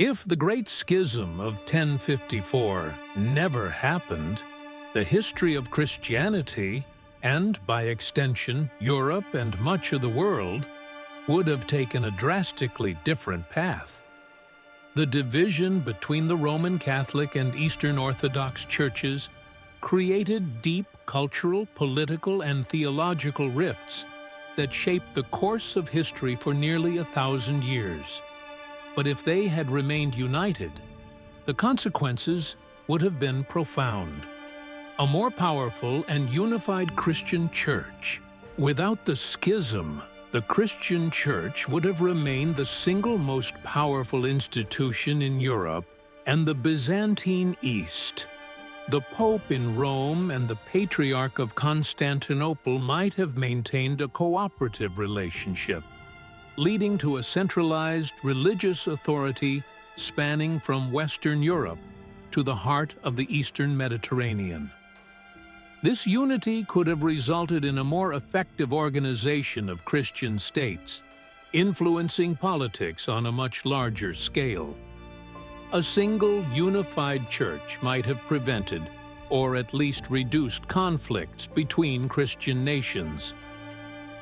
If the Great Schism of 1054 never happened, the history of Christianity, and by extension Europe and much of the world, would have taken a drastically different path. The division between the Roman Catholic and Eastern Orthodox churches created deep cultural, political, and theological rifts that shaped the course of history for nearly 1,000 years. But if they had remained united, the consequences would have been profound. A more powerful and unified Christian church. Without the schism, the Christian church would have remained the single most powerful institution in Europe and the Byzantine East. The Pope in Rome and the Patriarch of Constantinople might have maintained a cooperative relationship, leading to a centralized religious authority spanning from Western Europe to the heart of the Eastern Mediterranean. This unity could have resulted in a more effective organization of Christian states, influencing politics on a much larger scale. A single, unified church might have prevented, or at least reduced, conflicts between Christian nations.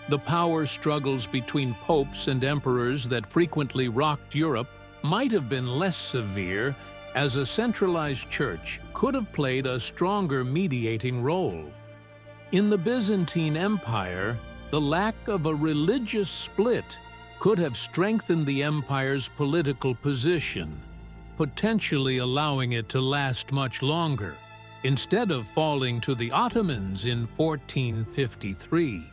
The power struggles between popes and emperors that frequently rocked Europe might have been less severe, as a centralized church could have played a stronger mediating role. In the Byzantine Empire, the lack of a religious split could have strengthened the empire's political position, potentially allowing it to last much longer, instead of falling to the Ottomans in 1453.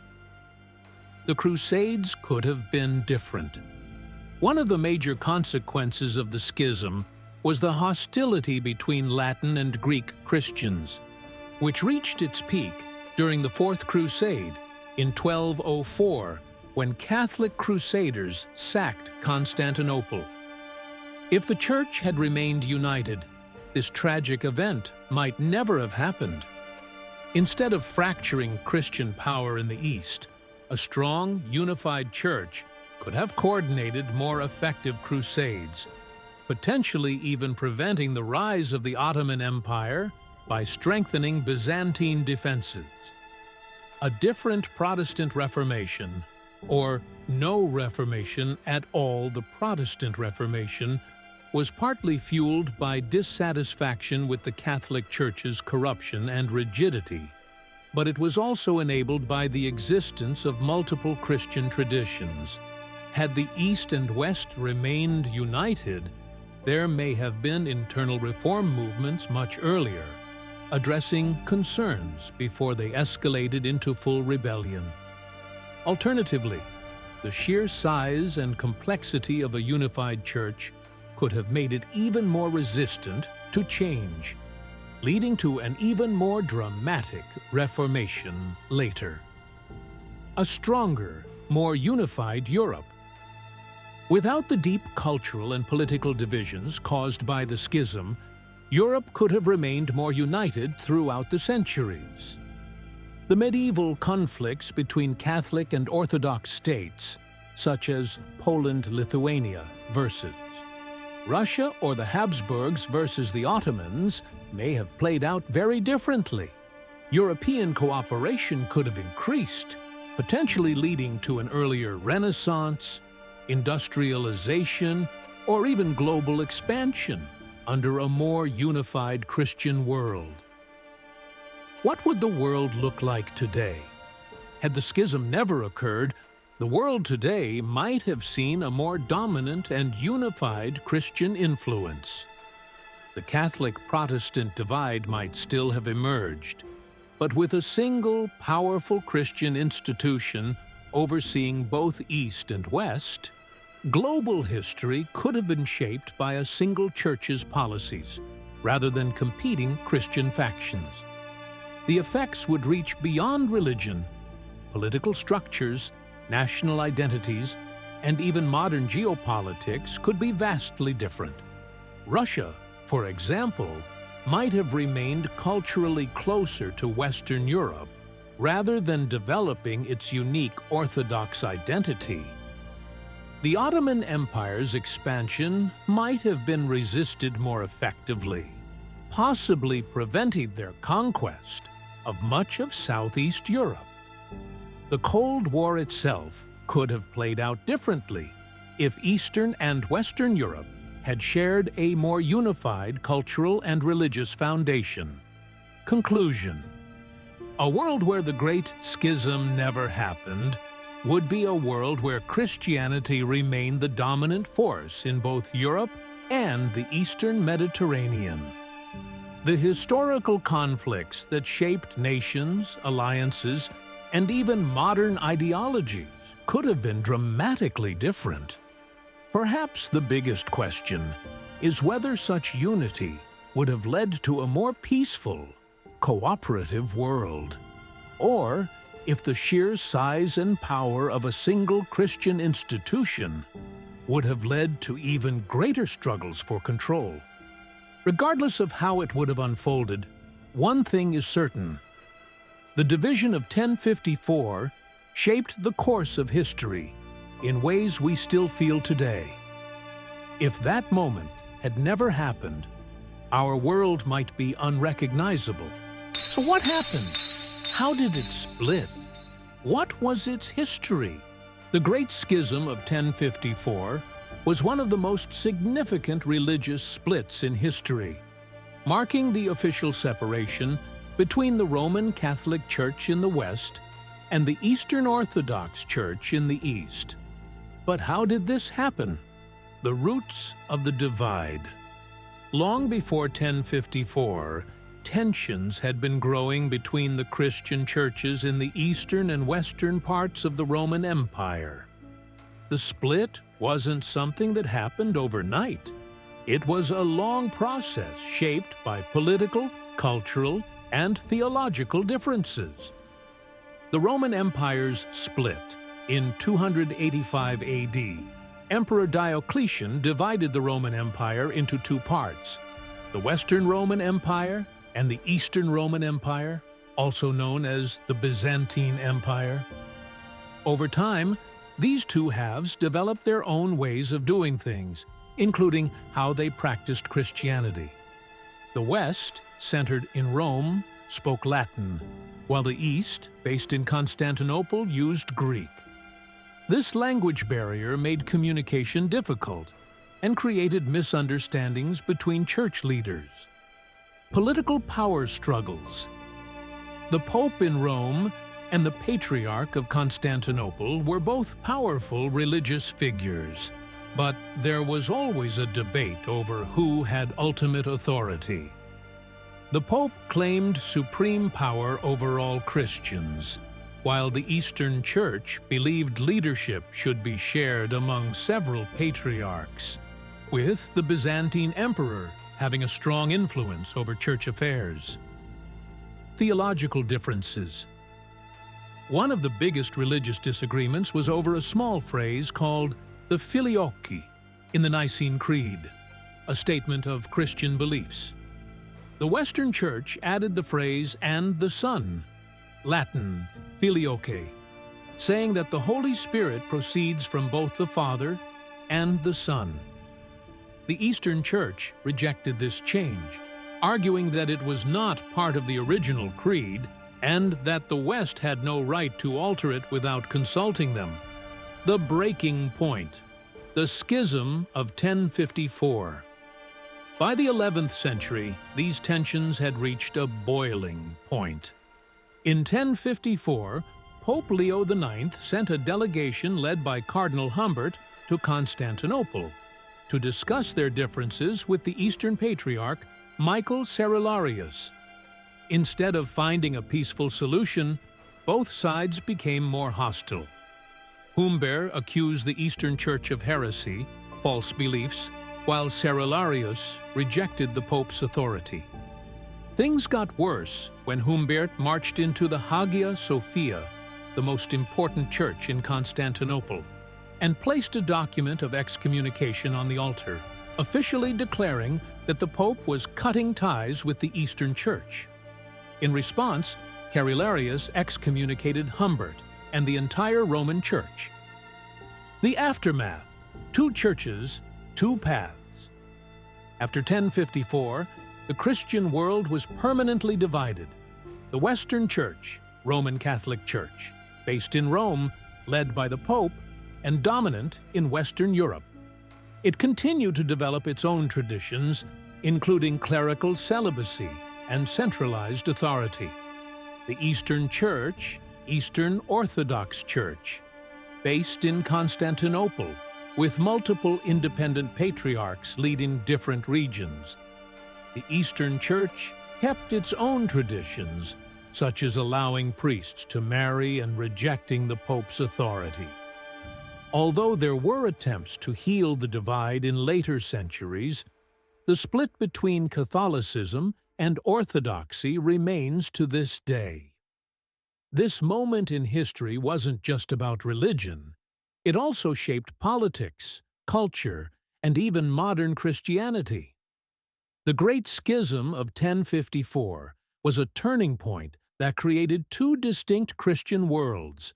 The Crusades could have been different. One of the major consequences of the schism was the hostility between Latin and Greek Christians, which reached its peak during the Fourth Crusade in 1204, when Catholic crusaders sacked Constantinople. If the Church had remained united, this tragic event might never have happened. Instead of fracturing Christian power in the East, a strong, unified church could have coordinated more effective crusades, potentially even preventing the rise of the Ottoman Empire by strengthening Byzantine defenses. A different Protestant Reformation, or no Reformation at all, the Protestant Reformation, was partly fueled by dissatisfaction with the Catholic Church's corruption and rigidity, but it was also enabled by the existence of multiple Christian traditions. Had the East and West remained united, there may have been internal reform movements much earlier, addressing concerns before they escalated into full rebellion. Alternatively, the sheer size and complexity of a unified church could have made it even more resistant to change, leading to an even more dramatic reformation later. A stronger, more unified Europe. Without the deep cultural and political divisions caused by the schism, Europe could have remained more united throughout the centuries. The medieval conflicts between Catholic and Orthodox states, such as Poland-Lithuania versus Russia or the Habsburgs versus the Ottomans, may have played out very differently. European cooperation could have increased, potentially leading to an earlier Renaissance, industrialization, or even global expansion under a more unified Christian world. What would the world look like today? Had the schism never occurred, the world today might have seen a more dominant and unified Christian influence. The Catholic-Protestant divide might still have emerged, but with a single, powerful Christian institution overseeing both East and West, global history could have been shaped by a single church's policies, rather than competing Christian factions. The effects would reach beyond religion. Political structures, national identities, and even modern geopolitics could be vastly different. Russia, for example, might have remained culturally closer to Western Europe rather than developing its unique Orthodox identity. The Ottoman Empire's expansion might have been resisted more effectively, possibly preventing their conquest of much of Southeast Europe. The Cold War itself could have played out differently if Eastern and Western Europe had shared a more unified cultural and religious foundation. Conclusion: a world where the Great Schism never happened would be a world where Christianity remained the dominant force in both Europe and the Eastern Mediterranean. The historical conflicts that shaped nations, alliances, and even modern ideologies could have been dramatically different. Perhaps the biggest question is whether such unity would have led to a more peaceful, cooperative world, or if the sheer size and power of a single Christian institution would have led to even greater struggles for control. Regardless of how it would have unfolded, one thing is certain: the division of 1054 shaped the course of history in ways we still feel today. If that moment had never happened, our world might be unrecognizable. So what happened? How did it split? What was its history? The Great Schism of 1054 was one of the most significant religious splits in history, marking the official separation between the Roman Catholic Church in the West and the Eastern Orthodox Church in the East. But how did this happen? The roots of the divide. Long before 1054, tensions had been growing between the Christian churches in the eastern and western parts of the Roman Empire. The split wasn't something that happened overnight. It was a long process shaped by political, cultural, and theological differences. The Roman Empire's split in 285 AD. Emperor Diocletian divided the Roman Empire into two parts: the Western Roman Empire and the Eastern Roman Empire, also known as the Byzantine Empire. Over time, these two halves developed their own ways of doing things, including how they practiced Christianity. The West, centered in Rome, spoke Latin, while the East, based in Constantinople, used Greek. This language barrier made communication difficult and created misunderstandings between church leaders. Political power struggles. The Pope in Rome and the Patriarch of Constantinople were both powerful religious figures, but there was always a debate over who had ultimate authority. The Pope claimed supreme power over all Christians, while the Eastern Church believed leadership should be shared among several patriarchs, with the Byzantine Emperor having a strong influence over church affairs. Theological differences. One of the biggest religious disagreements was over a small phrase called the Filioque in the Nicene Creed, a statement of Christian beliefs. The Western Church added the phrase "and the Son," Latin Filioque, saying that the Holy Spirit proceeds from both the Father and the Son. The Eastern Church rejected this change, arguing that it was not part of the original creed and that the West had no right to alter it without consulting them. The breaking point. The Schism of 1054. By the 11th century, these tensions had reached a boiling point. In 1054, Pope Leo IX sent a delegation led by Cardinal Humbert to Constantinople to discuss their differences with the Eastern Patriarch, Michael Cerularius. Instead of finding a peaceful solution, both sides became more hostile. Humbert accused the Eastern Church of heresy, false beliefs, while Cerularius rejected the Pope's authority. Things got worse when Humbert marched into the Hagia Sophia, the most important church in Constantinople, and placed a document of excommunication on the altar, officially declaring that the Pope was cutting ties with the Eastern Church. In response, Cerularius excommunicated Humbert and the entire Roman Church. The aftermath. Two churches, two paths. After 1054, the Christian world was permanently divided. The Western Church, Roman Catholic Church, based in Rome, led by the Pope, and dominant in Western Europe. It continued to develop its own traditions, including clerical celibacy and centralized authority. The Eastern Church, Eastern Orthodox Church, based in Constantinople, with multiple independent patriarchs leading different regions. The Eastern Church kept its own traditions, such as allowing priests to marry and rejecting the Pope's authority. Although there were attempts to heal the divide in later centuries, the split between Catholicism and Orthodoxy remains to this day. This moment in history wasn't just about religion. It also shaped politics, culture, and even modern Christianity. The Great Schism of 1054 was a turning point that created two distinct Christian worlds,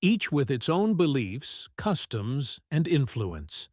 each with its own beliefs, customs, and influence.